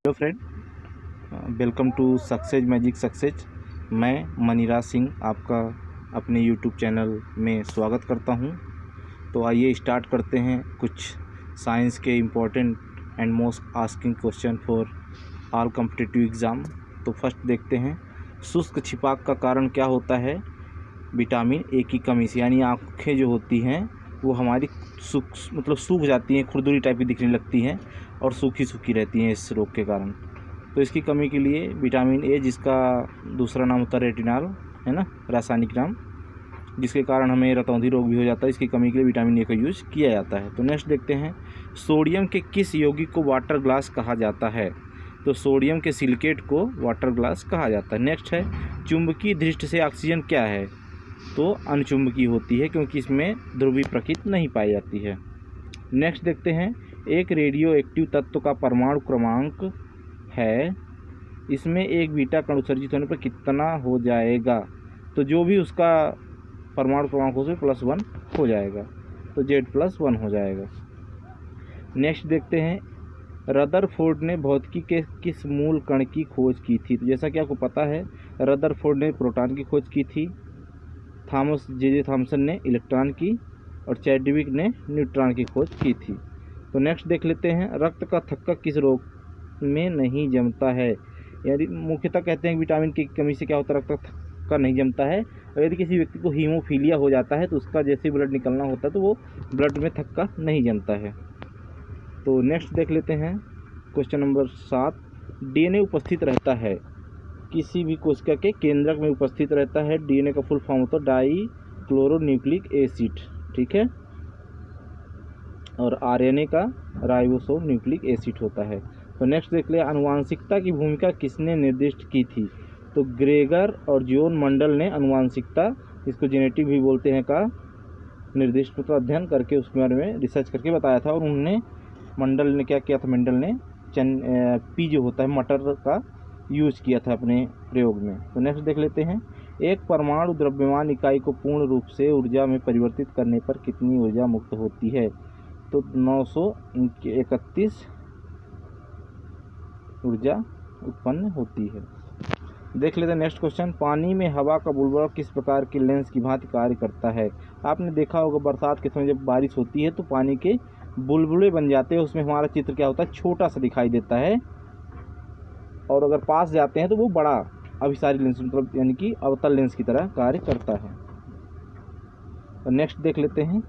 Hello friend, welcome to success magic success. मैं मनीराज सिंह आपका अपने यूट्यूब चैनल में स्वागत करता हूं। तो आइए स्टार्ट करते हैं कुछ साइंस के important and most asking question for all competitive exam. तो फर्स्ट देखते हैं, शुष्क छिपाक का कारण क्या होता है? विटामिन ए की कमी से, यानी आँखें जो होती हैं वो हमारी सूख जाती हैं, खुरदुरी टाइप की दिखने लगती हैं और सूखी सूखी रहती हैं इस रोग के कारण। तो इसकी कमी के लिए विटामिन ए, जिसका दूसरा नाम होता है रेटिनॉल, है ना, रासायनिक नाम, जिसके कारण हमें रतौंधी रोग भी हो जाता है, इसकी कमी के लिए विटामिन ए का यूज किया जाता है। तो नेक्स्ट देखते हैं, सोडियम के किस यौगिक को वाटर ग्लास कहा जाता है? तो सोडियम के सिलिकेट को वाटर ग्लास कहा जाता है। नेक्स्ट है, चुंबकीय दृष्टि से ऑक्सीजन क्या है? तो अणुचुंबकीय होती है, क्योंकि इसमें ध्रुवीय प्रकृति नहीं पाई जाती है। नेक्स्ट देखते हैं, एक रेडियो एक्टिव तत्व का परमाणु क्रमांक है, इसमें एक बीटा कण उत्सर्जित होने पर कितना हो जाएगा? तो जो भी उसका परमाणु क्रमांक हो उसमें +1 हो जाएगा, तो Z+1 हो जाएगा। नेक्स्ट देखते हैं, रदरफोर्ड ने भौतिकी के किस मूल कण की खोज की थी? तो जैसा कि आपको पता है, रदरफोर्ड ने प्रोटॉन की खोज की थी, थॉमस जे थॉमसन ने इलेक्ट्रॉन की और चैडविक ने न्यूट्रॉन की खोज की थी। तो नेक्स्ट देख लेते हैं, रक्त का थक्का किस रोग में नहीं जमता है? यानी मुख्यतः कहते हैं विटामिन की कमी से क्या होता है, रक्त का थक्का नहीं जमता है। और यदि किसी व्यक्ति को हीमोफीलिया हो जाता है तो उसका जैसे ब्लड निकलना होता है तो वो ब्लड में थक्का नहीं जमता है। तो नेक्स्ट देख लेते हैं, क्वेश्चन नंबर 7, डीएनए उपस्थित रहता है किसी भी कोशिका के केंद्रक में उपस्थित रहता है। डीएनए का फुल फॉर्म होता है डाई क्लोरो न्यूक्लिक एसिड, ठीक है, और आरएनए का राइबोसोम न्यूक्लिक एसिड होता है। तो नेक्स्ट देख ले, आनुवांशिकता की भूमिका किसने निर्दिष्ट की थी? तो ग्रेगर और जॉन मंडल ने आनुवांशिकता, इसको जेनेटिक भी बोलते हैं, का निर्दिष्ट मतलब अध्ययन करके उसके बारे में रिसर्च करके बताया था। और उन्होंने मंडल ने क्या किया था, मंडल ने पी जो होता है मटर का यूज़ किया था अपने प्रयोग में। तो नेक्स्ट देख लेते हैं, एक परमाणु द्रव्यमान इकाई को पूर्ण रूप से ऊर्जा में परिवर्तित करने पर कितनी ऊर्जा मुक्त होती है? तो 931 ऊर्जा उत्पन्न होती है। देख लेते हैं नेक्स्ट क्वेश्चन, पानी में हवा का बुलबुला किस प्रकार के लेंस की भांति कार्य करता है? आपने देखा होगा बरसात के समय जब बारिश होती है तो पानी के बुलबुले बन जाते हैं, उसमें हमारा चित्र क्या होता है, छोटा सा दिखाई देता है, और अगर पास जाते हैं तो वो बड़ा अभिसारी लेंस मतलब यानी कि अवतल लेंस की तरह कार्य करता है। तो नेक्स्ट देख लेते हैं,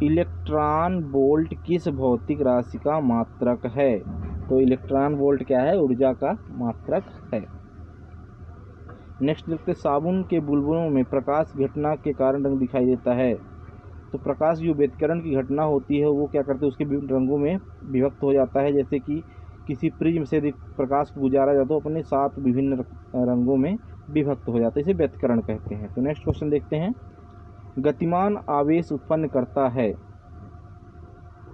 इलेक्ट्रॉन वोल्ट किस भौतिक राशि का मात्रक है? तो इलेक्ट्रॉन वोल्ट क्या है, ऊर्जा का मात्रक है। नेक्स्ट देखते हैं, साबुन के बुलबुलों में प्रकाश घटना के कारण रंग दिखाई देता है। तो प्रकाश जो व्यतिकरण की घटना होती है वो क्या करते हैं, उसके विभिन्न रंगों में विभक्त हो जाता है। जैसे कि किसी प्रिज्म से यदि प्रकाश को गुजारा जाता है तो अपने 7 विभिन्न रंगों में विभक्त हो जाता है, इसे व्यतिकरण कहते हैं। तो नेक्स्ट क्वेश्चन देखते हैं, गतिमान आवेश उत्पन्न करता है।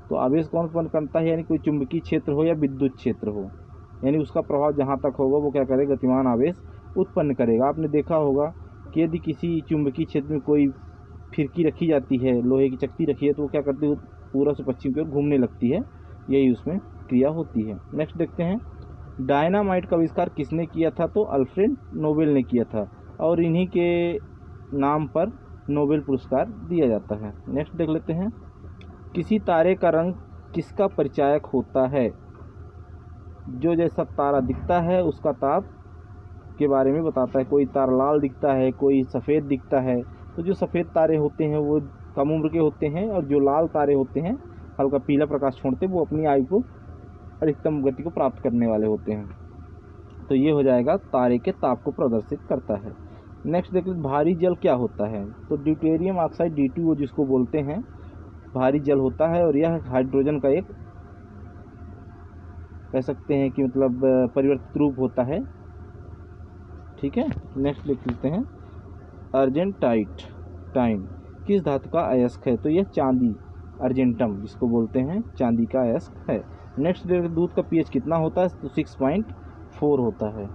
तो आवेश कौन उत्पन्न करता है? यानी कोई चुंबकीय क्षेत्र हो या विद्युत क्षेत्र हो, यानी उसका प्रभाव जहाँ तक होगा वो क्या करेगा, गतिमान आवेश उत्पन्न करेगा। आपने देखा होगा कि यदि किसी चुंबकीय क्षेत्र में कोई फिरकी रखी जाती है, लोहे की चकती रखी है, तो वो क्या करती है, पूर्व से पश्चिम की ओर घूमने लगती है, यही उसमें क्रिया होती है। नेक्स्ट देखते हैं, डायनामाइट का आविष्कार किसने किया था? तो अल्फ्रेड नोबेल ने किया था, और इन्हीं के नाम पर नोबेल पुरस्कार दिया जाता है। नेक्स्ट देख लेते हैं, किसी तारे का रंग किसका परिचायक होता है? जो जैसा तारा दिखता है उसका ताप के बारे में बताता है। कोई तारा लाल दिखता है, कोई सफ़ेद दिखता है। तो जो सफ़ेद तारे होते हैं वो कम उम्र के होते हैं, और जो लाल तारे होते हैं हल्का पीला प्रकाश छोड़ते हैं, वो अपनी आयु को अधिकतम गति को प्राप्त करने वाले होते हैं। तो ये हो जाएगा तारे के ताप को प्रदर्शित करता है। नेक्स्ट देखिए, भारी जल क्या होता है? तो ड्यूटेरियम ऑक्साइड D2O जिसको बोलते हैं भारी जल होता है, और यह हाइड्रोजन का एक कह सकते हैं कि मतलब परिवर्तित रूप होता है, ठीक है। नेक्स्ट लिख लेते हैं, अर्जेंटाइन किस धातु का अयस्क है? तो यह चांदी, अर्जेंटम जिसको बोलते हैं, चांदी का अयस्क है। नेक्स्ट दूध का pH कितना होता है? तो 6.4 होता है।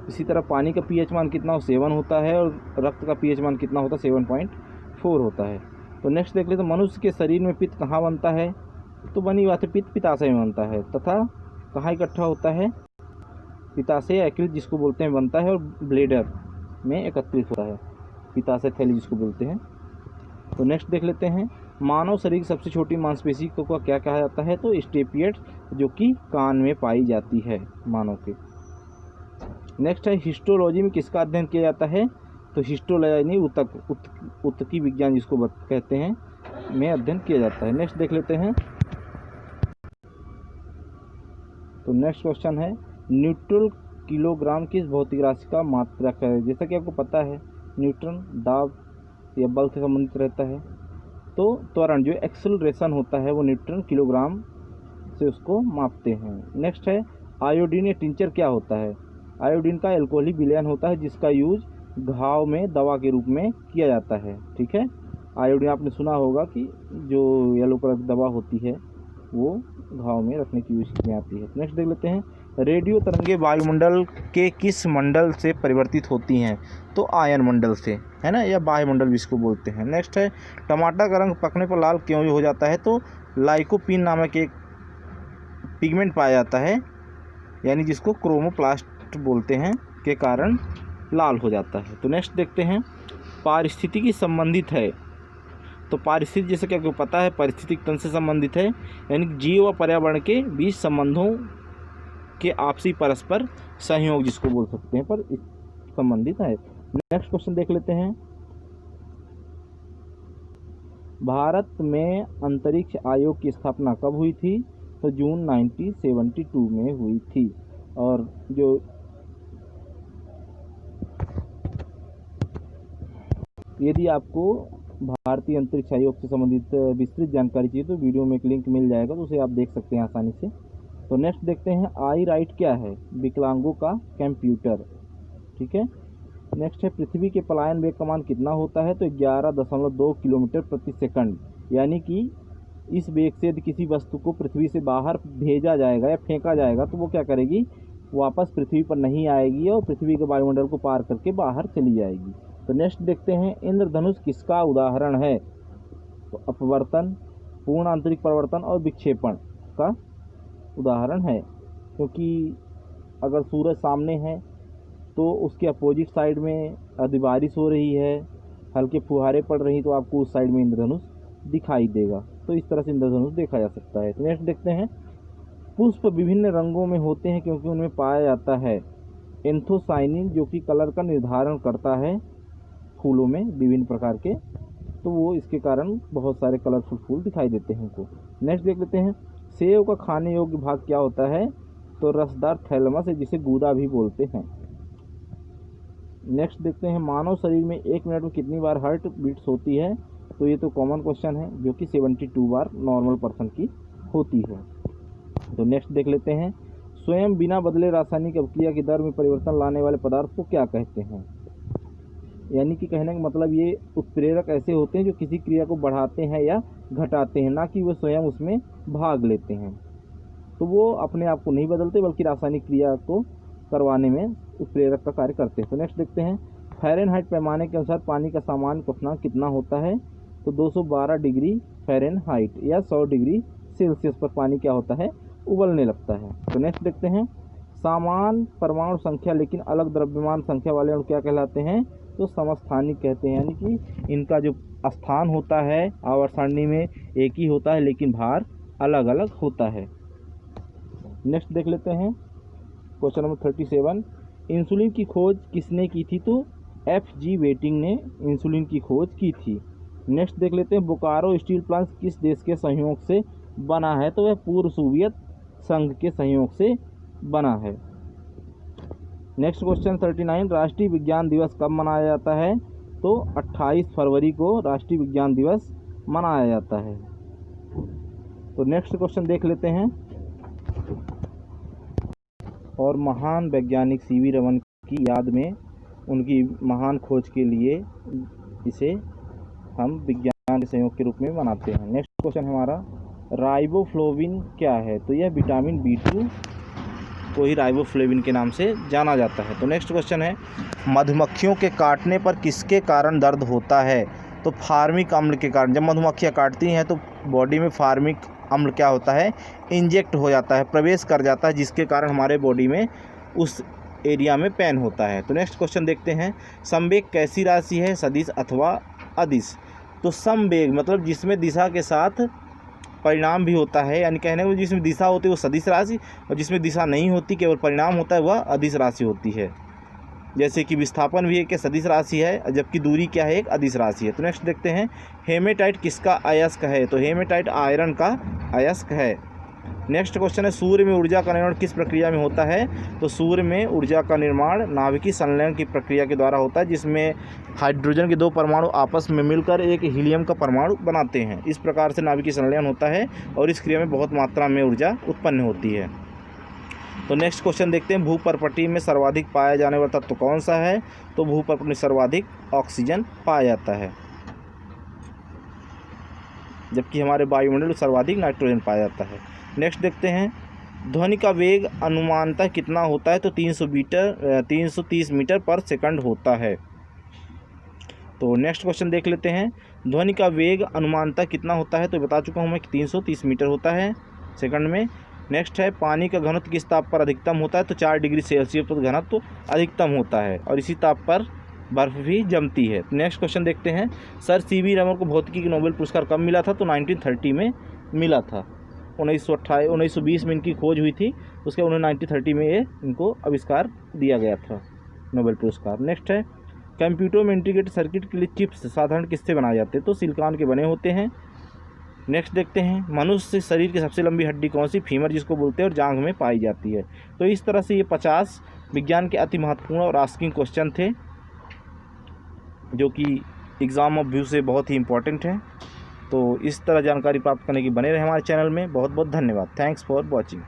इसी तरह पानी का pH मान कितना हो, 7 होता है, और रक्त का pH मान कितना होता है, 7.4 होता है। तो नेक्स्ट देख लेते हैं, मनुष्य के शरीर में पित्त कहाँ बनता है? तो बनी बात है, पित्त पित्ताशय में बनता है तथा कहाँ इकट्ठा होता है, पित्ताशय यकृत जिसको बोलते हैं बनता है और ब्लेडर में एकत्रित होता है, पित्ताशय थैली जिसको बोलते हैं। तो नेक्स्ट देख लेते हैं, मानव शरीर की सबसे छोटी मांसपेशी को क्या कहा जाता है, तो स्टेपियड, जो कि कान में पाई जाती है मानव के। नेक्स्ट है, हिस्टोलॉजी में किसका अध्ययन किया जाता है, तो हिस्टोलॉजी उत्तकी विज्ञान जिसको कहते हैं में अध्ययन किया जाता है। नेक्स्ट देख लेते हैं, तो नेक्स्ट क्वेश्चन है, न्यूट्रल किलोग्राम किस भौतिक राशि का मात्रक है। जैसा कि आपको पता है न्यूट्रन दाब या बल से संबंधित रहता है, तो त्वरण जो एक्सेलरेशन होता है वो न्यूट्रन किलोग्राम से उसको मापते हैं। नेक्स्ट है, आयोडीन या टिंचर क्या होता है। आयोडीन का एल्कोहलिक विलयन होता है जिसका यूज घाव में दवा के रूप में किया जाता है। ठीक है, आयोडीन आपने सुना होगा कि जो येलो कलर की दवा होती है वो घाव में रखने की यूज में आती है। नेक्स्ट देख लेते हैं, रेडियो तरंगे वायुमंडल के किस मंडल से परिवर्तित होती हैं, तो आयन मंडल से, है ना, या वायुमंडल जिसको बोलते हैं। नेक्स्ट है, टमाटर का रंग पकने पर लाल क्यों हो जाता है, तो लाइकोपीन नामक एक पिगमेंट पाया जाता है, यानी जिसको क्रोमोप्लास्ट बोलते हैं, के कारण लाल हो जाता है। तो नेक्स्ट देखते हैं, पारिस्थितिकी संबंधित है, तो पारिस्थितिक जैसे कि आपको पता है पारिस्थितिक तंत्र से संबंधित है, यानी जीव व पर्यावरण के बीच संबंधों के आपसी परस्पर सहयोग जिसको बोल सकते हैं, पर संबंधित है। नेक्स्ट क्वेश्चन देख लेते हैं, भारत में अंतरिक्ष आयोग की स्थापना कब हुई थी, तो जून 1972 में हुई थी। और जो यदि आपको भारतीय अंतरिक्ष आयोग से संबंधित विस्तृत जानकारी चाहिए तो वीडियो में एक लिंक मिल जाएगा, तो उसे आप देख सकते हैं आसानी से। तो नेक्स्ट देखते हैं, आई राइट क्या है, विकलांगों का कंप्यूटर। ठीक है, नेक्स्ट है, पृथ्वी के पलायन वेग का मान कितना होता है, तो 11.2 किलोमीटर प्रति सेकंड, यानी कि इस वेग से यदि किसी वस्तु को पृथ्वी से बाहर भेजा जाएगा या फेंका जाएगा तो वो क्या करेगी, वापस पृथ्वी पर नहीं आएगी और पृथ्वी के वायुमंडल को पार करके बाहर चली जाएगी। तो नेक्स्ट देखते हैं, इंद्रधनुष किसका उदाहरण है, तो अपवर्तन, पूर्ण आंतरिक परिवर्तन और विक्षेपण का उदाहरण है, क्योंकि अगर सूरज सामने है तो उसके अपोजिट साइड में यदि बारिश हो रही है, हल्के फुहारे पड़ रही, तो आपको उस साइड में इंद्रधनुष दिखाई देगा। तो इस तरह से इंद्रधनुष देखा जा सकता है। तो नेक्स्ट देखते हैं, पुष्प विभिन्न रंगों में होते हैं क्योंकि उनमें पाया जाता है एंथोसाइनिन, जो कि कलर का निर्धारण करता है फूलों में विभिन्न प्रकार के, तो वो इसके कारण बहुत सारे कलरफुल फूल दिखाई देते हैं हमको। नेक्स्ट देख लेते हैं, सेब का खाने योग्य भाग क्या होता है, तो रसदार थैलमस है जिसे गूदा भी बोलते हैं। नेक्स्ट देखते हैं, मानव शरीर में 1 मिनट में कितनी बार हार्ट बीट्स होती है, तो ये तो कॉमन क्वेश्चन है जो कि 72 बार नॉर्मल पर्सन की होती है। तो नेक्स्ट देख लेते हैं, स्वयं बिना बदले रासायनिक अभिक्रिया की दर में परिवर्तन लाने वाले पदार्थ को क्या कहते हैं, यानी कि कहने का मतलब ये उत्प्रेरक ऐसे होते हैं जो किसी क्रिया को बढ़ाते हैं या घटाते हैं, ना कि वो स्वयं उसमें भाग लेते हैं। तो वो अपने आप को नहीं बदलते बल्कि रासायनिक क्रिया को करवाने में उत्प्रेरक का कार्य करते हैं। तो नेक्स्ट देखते हैं, फ़ारेनहाइट पैमाने के अनुसार पानी का सामान्य क्वथनांक कितना होता है, तो 212 डिग्री फ़ारेनहाइट या 100 डिग्री सेल्सियस पर पानी क्या होता है, उबलने लगता है। तो नेक्स्ट देखते हैं, समान परमाणु संख्या लेकिन अलग द्रव्यमान संख्या वाले अणु क्या कहलाते हैं, तो समस्थानिक कहते हैं, यानी कि इनका जो स्थान होता है आवर्त सारणी में एक ही होता है लेकिन भार अलग अलग होता है। नेक्स्ट देख लेते हैं, क्वेश्चन नंबर 37, इंसुलिन की खोज किसने की थी, तो F.G. वेटिंग ने इंसुलिन की खोज की थी। नेक्स्ट देख लेते हैं, बोकारो स्टील प्लांट किस देश के सहयोग से बना है, तो वह पूर्व सोवियत संघ के सहयोग से बना है। नेक्स्ट क्वेश्चन 39, राष्ट्रीय विज्ञान दिवस कब मनाया जाता है, तो 28 फरवरी को राष्ट्रीय विज्ञान दिवस मनाया जाता है। तो नेक्स्ट क्वेश्चन देख लेते हैं, और महान वैज्ञानिक C.V. रमन की याद में उनकी महान खोज के लिए इसे हम विज्ञान के संयोग के रूप में मनाते हैं। नेक्स्ट क्वेश्चन हमारा, राइबोफ्लोविन क्या है, तो यह विटामिन B2 को ही राइबोफ्लेविन के नाम से जाना जाता है। तो नेक्स्ट क्वेश्चन है, मधुमक्खियों के काटने पर किसके कारण दर्द होता है, तो फार्मिक अम्ल के कारण। जब मधुमक्खियाँ काटती हैं तो बॉडी में फार्मिक अम्ल क्या होता है, इंजेक्ट हो जाता है, प्रवेश कर जाता है, जिसके कारण हमारे बॉडी में उस एरिया में पेन होता है। तो नेक्स्ट क्वेश्चन देखते हैं, समवेग कैसी राशि है, सदिश अथवा अदिश। तो समवेग मतलब जिसमें दिशा के साथ परिणाम भी होता है, यानी कहने को जिसमें दिशा होती है वो सदिश राशि, और जिसमें दिशा नहीं होती केवल परिणाम होता है वह अदिश राशि होती है। जैसे कि विस्थापन भी एक सदिश राशि है, जबकि दूरी क्या है, एक अदिश राशि है। तो नेक्स्ट देखते हैं, हेमेटाइट किसका अयस्क है। तो हेमेटाइट आयरन का अयस्क है। नेक्स्ट क्वेश्चन है, सूर्य में ऊर्जा का निर्माण किस प्रक्रिया में होता है। तो सूर्य में ऊर्जा का निर्माण नाभिकीय संलयन की प्रक्रिया के द्वारा होता है, जिसमें हाइड्रोजन के 2 परमाणु आपस में मिलकर एक हीलियम का परमाणु बनाते हैं। इस प्रकार से नाभिकीय संलयन होता है और इस क्रिया में बहुत मात्रा में ऊर्जा उत्पन्न होती है। तो नेक्स्ट क्वेश्चन देखते हैं, भूपर्पटी में सर्वाधिक पाया जाने वाला तत्व कौन सा है। तो भूपर्पटी में सर्वाधिक ऑक्सीजन पाया जाता है, जबकि हमारे वायुमंडल में सर्वाधिक नाइट्रोजन पाया जाता है। नेक्स्ट देखते हैं, ध्वनि का वेग अनुमानतः कितना होता है। तो 330 मीटर पर सेकंड होता है। तो नेक्स्ट क्वेश्चन देख लेते हैं, ध्वनि का वेग अनुमानतः कितना होता है। तो बता चुका हूँ मैं कि 330 मीटर होता है सेकंड में। नेक्स्ट है, पानी का घनत्व किस ताप पर अधिकतम होता है। तो 4 डिग्री सेल्सियस पर घनत्व अधिकतम होता है और इसी ताप पर बर्फ़ भी जमती है। नेक्स्ट क्वेश्चन देखते हैं, सर सीवी रमन को भौतिकी की नोबेल पुरस्कार कब मिला था। तो 1930 में मिला था। 1920 में इनकी खोज हुई थी, उसके 1930 में ये इनको आविष्कार दिया गया था नोबेल पुरस्कार। नेक्स्ट है, कंप्यूटर में इंटीग्रेटेड सर्किट के लिए चिप्स साधारण किससे बनाए जाते हैं। तो सिलिकॉन के बने होते हैं। नेक्स्ट देखते हैं, मनुष्य शरीर की सबसे लंबी हड्डी कौन सी, फीमर जिसको बोलते हैं, और जांघ में पाई जाती है। तो इस तरह से ये 50 विज्ञान के अति महत्वपूर्ण और आस्किंग क्वेश्चन थे, जो कि एग्ज़ाम ऑफ व्यू से बहुत ही इंपॉर्टेंट है। तो इस तरह जानकारी प्राप्त करने की बने रहे हमारे चैनल में। बहुत बहुत धन्यवाद। Thanks for watching.